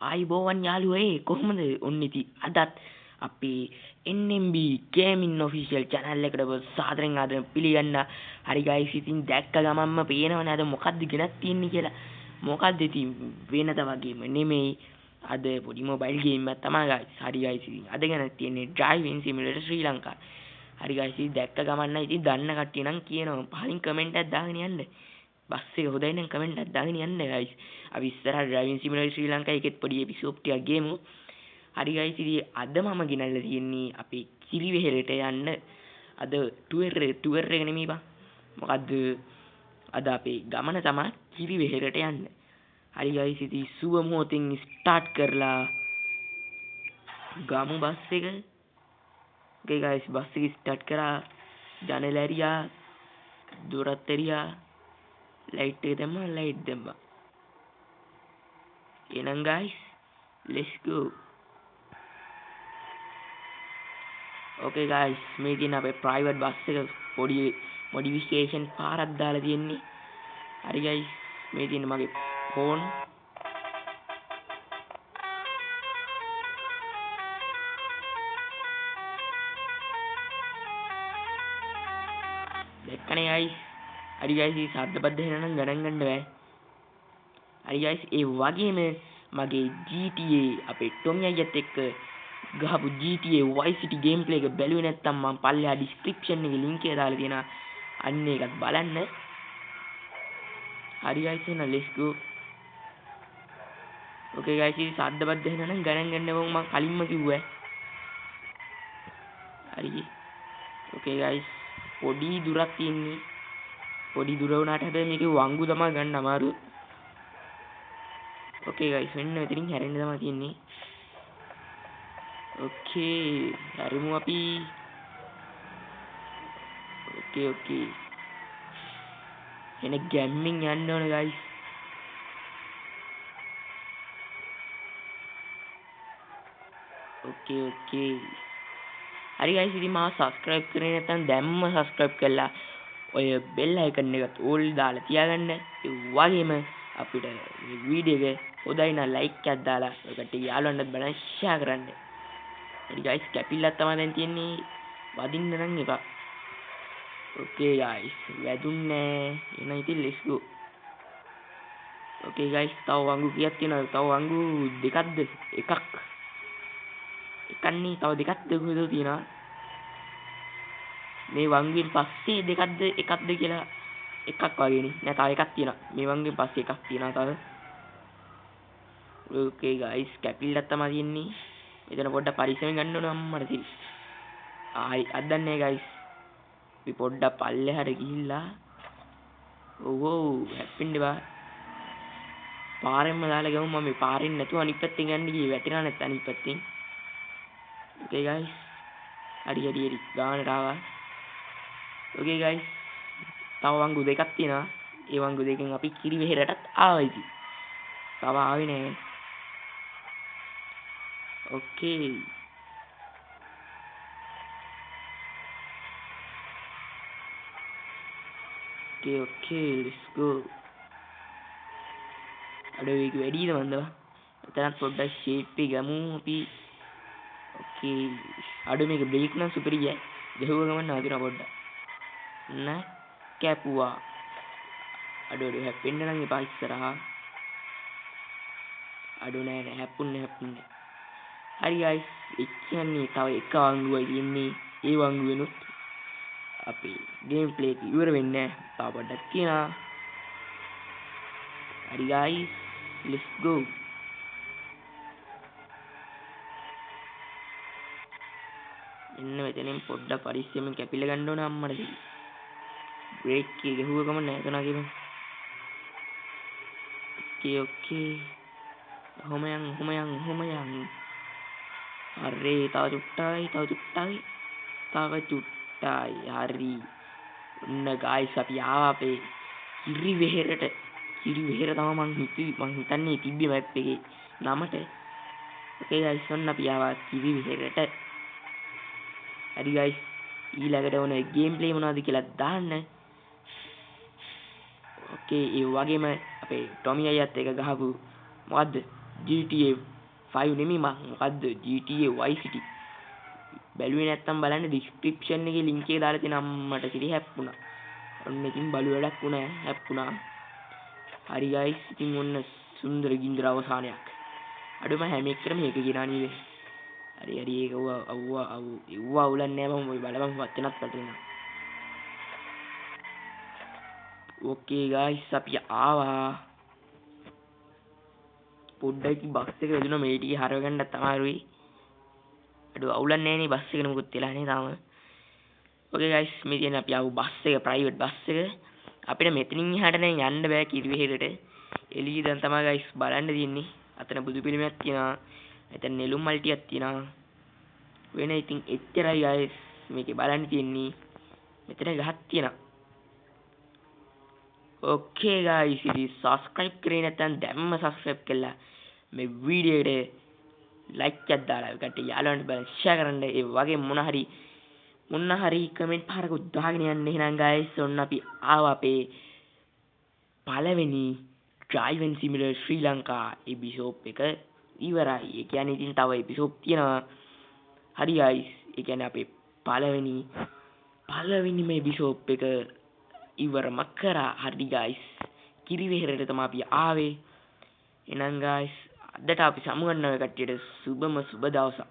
ආයිබෝවන් යාළුවෝ කොහොමද ඔන්න ඉතින් අදත් අපි NMB Gaming Official channel එකට සාදරයෙන් ආදරයෙන් පිළිගන්න. හරි guys ඉතින් දැක්ක ගමන්ම පේනවනේ අද මොකද්ද ගෙනත් තියෙන්නේ කියලා. මොකද්ද ඉතින් වෙනද වගේම නෙමෙයි අද පොඩි මොබයිල් ගේම් එකක් තමයි guys. හරි guys ඉතින් අද ගෙනත් තියෙන්නේ Driving Simulator ශ්‍රී ලංකා. හරි guys ඉතින් දැක්ක ගමන් නම් ඉතින් දන්න කට්ටිය නම් කියනවා පහින් කමෙන්ට් එකක් දාගෙන යන්න. බස් එක හොදයි නම් කමෙන්ට් එකක් දාගෙන යන්න guys. අපි ඉස්සරහ Driving Simulator ශ්‍රී ලංකා එකෙත් පොඩි එපිසෝඩ් ටිකක් ගේමු. හරි guys ඉතින් අද මම ගෙනල්ලා තියෙන්නේ අපි කිරිවෙහෙරට යන්න. අද ටුවර් එක නෙමෙයි බං. මොකද්ද අද අපේ ගමන තමයි කිරිවෙහෙරට යන්න. හරි guys ඉතින් සුබ මොහොතින් ස්ටාර්ට් කරලා ගමු බස් එක. okay guys බස් එක ස්ටාර්ට් කරා. ජනෙල ඇරියා. දොරත් ඇරියා. ලයිට් එක දැම්මා. ලයිට් දැම්මා. එහෙනම් guys let's go. okay guys මේ තියෙන අපේ private බස් එක පොඩි modification පාරක් දාලා තියෙන්නේ. හරි guys මේ තියෙන මගේ ෆෝන්. දැක්කනේ guys. හරි guys මේ සද්දපත් දෙන්න නම් ගණන් ගන්න බෑ. හරි guys ඒ වගේම මගේ GTA අපේ ටොමි අයියත් එක්ක ගහපු GTA Vice City gameplay එක බැලුවේ නැත්නම් මම පල්ලෙහා description එකේ link එක දාලා තියෙනවා. අන්න ඒකත් බලන්න. හරි guys එහෙනම් let's go. okay guys ඉතින් සද්දපත් දෙන්න නම් ගණන් ගන්න බෑ මම කලින්ම කිව්වා. හරි. okay guys පොඩි දුරක් තියෙන්නේ. පොඩි දුර වුණාට හැබැයි මේකේ වංගු තමයි ගන්න අමාරු. okay guys මෙන්න මෙතනින් හැරෙන්න තමයි තියෙන්නේ. okay හරිමු අපි. okay එන ගැම්මින් යන්න ඕනේ guys. okay හරි guys ඉතින් මාව subscribe කරේ නැත්නම් දැම්ම subscribe කරලා ඔය bell icon එකත් all දාලා තියාගන්න. ඒ වගේම අපිට මේ වීඩියෝ එක හොඳයි නම් like එකක් දාලා ඔකට යාළුවන්ටත් බලන්න share කරන්න. හරි guys කැපිල්ලක් තමයි දැන් තියෙන්නේ. වදින්න නම් එපා. okay guys වැදුන්නේ. එහෙනම් ඉතින් let's go. okay guys තව වංගු කීයක් තියෙනවද? තව වංගු දෙකක්ද? එකක්. එකන්නේ තව දෙකක්ද කොහෙද තියෙනවා? මේ වංගුවෙන් පස්සේ දෙකක්ද එකක්ද කියලා එකක් වගේනේ. නෑ තව එකක් තියෙනවා. මේ වංගුවෙන් පස්සේ එකක් තියෙනවා තව. okay guys කැපිල්ලක් තමයි තියෙන්නේ. මෙතන පොඩ්ඩක් පරිස්සමෙන් ගන්න ඕන අම්මට තිරි. ආයි අදන්නේ guys. අපි පොඩ්ඩක් පල්ලෙහාට ගිහිල්ලා හැප්පෙන්න බා. පාරෙන්ම දාලා ගමු. මම මේ පාරෙන් නැතුව අනිත් පැත්තෙන් යන්න ගියේ. වැටෙනා නැත්නම් අනිත් පැත්තෙන්. okay guys හරි ගානට ආවා. okay guys තව වංගු දෙකක් තියෙනවා. ඒ වංගු දෙකෙන් අපි කිරිවෙහෙරටත් ආවා ඉතින්. තව ආවේ නෑ. okay let's go. අඩෝ ඒක වැඩිද මන්දවා. එතනත් පොඩ්ඩක් shape එක ගමු අපි. okay අඩෝ මේක බ්‍රේක් නම් සුපිරියි. ගහුව ගමන් නවතිනවා පොඩ්ඩක්. නෑ කැපුවා. අඩෝ හැප්පෙන්න නම් එපා ඉස්සරහා. අඩෝ නෑ හැප්පුන්නේ. හරි guys ඒ කියන්නේ තව එක වංගුවයි තියෙන්නේ. ඒ වංගුවෙනුත් අපේ ගේම් ප්ලේ එක ඉවර වෙන්නේ නැහැ. තව පොඩ්ඩක් තියෙනවා. හරි guys let's go. එන්න මෙතනින් පොඩ්ඩක් පරිස්සමෙන් කැපිල ගන්න ඕන අම්මට දෙයි. බ්‍රේක් එක ගහුව ගමන් නැතනා කියමු. okay ඔහොම යන්. අරේ තව චුට්ටයි. හරි. ඔන්න guys අපි ආවා අපේ කිරිවෙහෙරට. කිරිවෙහෙර තමයි මං හිතන්නේ තිබ්බේ මැප් එකේ නමට. okay guys ඔන්න අපි ආවා කිරිවෙහෙරට. හරි guys ඊළඟට ඕන ගේම් ප්ලේ මොනවද කියලා දාන්න. okay ඒ වගේම අපේ ටොමි අයියත් එක ගහපු මොකද්ද GTA 5 නෙමෙයි මොකද්ද GTA Vice City බැලුවේ නැත්තම් බලන්න description එකේ link එක දාලා තියෙනවා මට කිරි හැප්පුණා. ඔන්න ඉතින් බලු වැඩක් වුණා හැප්පුණා. හරි guys ඉතින් ඔන්න සුන්දර ගින්දර අවසානයක්. අඩුම හැම එකටම මේක කියනවා නේද? හරි ඒක අවුලන්නේ නැහැ මම ඔය බලපන් වචනත් පැටලෙනවා. ඕකේ guys අපි ආවා. පොඩ්ඩක් බස් එක වැදුනා මේ ටික හරව ගන්න තමයි. අඩුව අවුලන්නේ නැහැ නේ බස් එකේ මොකුත් වෙලා නැහැ තාම. ඕකේ guys මේ කියන්නේ අපි ආව බස් එක ප්‍රයිවට් බස් එක. අපිට මෙතනින් එහාට දැන් යන්න බෑ කිරිවෙහෙරට. එළිය දැන් තමයි guys බලන්න තියෙන්නේ. අතන බුදු පිළිමයක් තියෙනවා. එතන නෙළුම් මල් ටිකක් තියෙනවා. වෙන ඉතින් එච්චරයි guys මේකේ බලන්න තියෙන්නේ. මෙතන ගහක් තියෙනවා. ඕකේ guys ඉතින් subscribe කරේ නැත්නම් දැම්ම subscribe කළා. මේ වීඩියෝ එකට like එකක් දාලා ඒකට යාළුවන්ට බලන්න share කරන්න. ඒ වගේ මොන හරි කමෙන්ට් පහරක දාගෙන යන්න. එහෙනම් guys ඔන්න අපි ආවා අපේ පළවෙනි Driving Simulator ශ්‍රී ලංකා එපිසෝඩ් එක ඉවරයි. ඒ කියන්නේ ඉතින් තව එපිසෝඩ් තියෙනවා. හරි guys ඒ කියන්නේ අපේ පළවෙනිම එපිසෝඩ් එක ඉවරම කරා. හරි guys කිරිවෙහෙරට තමයි අපි ආවේ. එහෙනම් guys අදට අපි සමු ගන්නවා කට්ටියට සුබම සුබ දවසක්.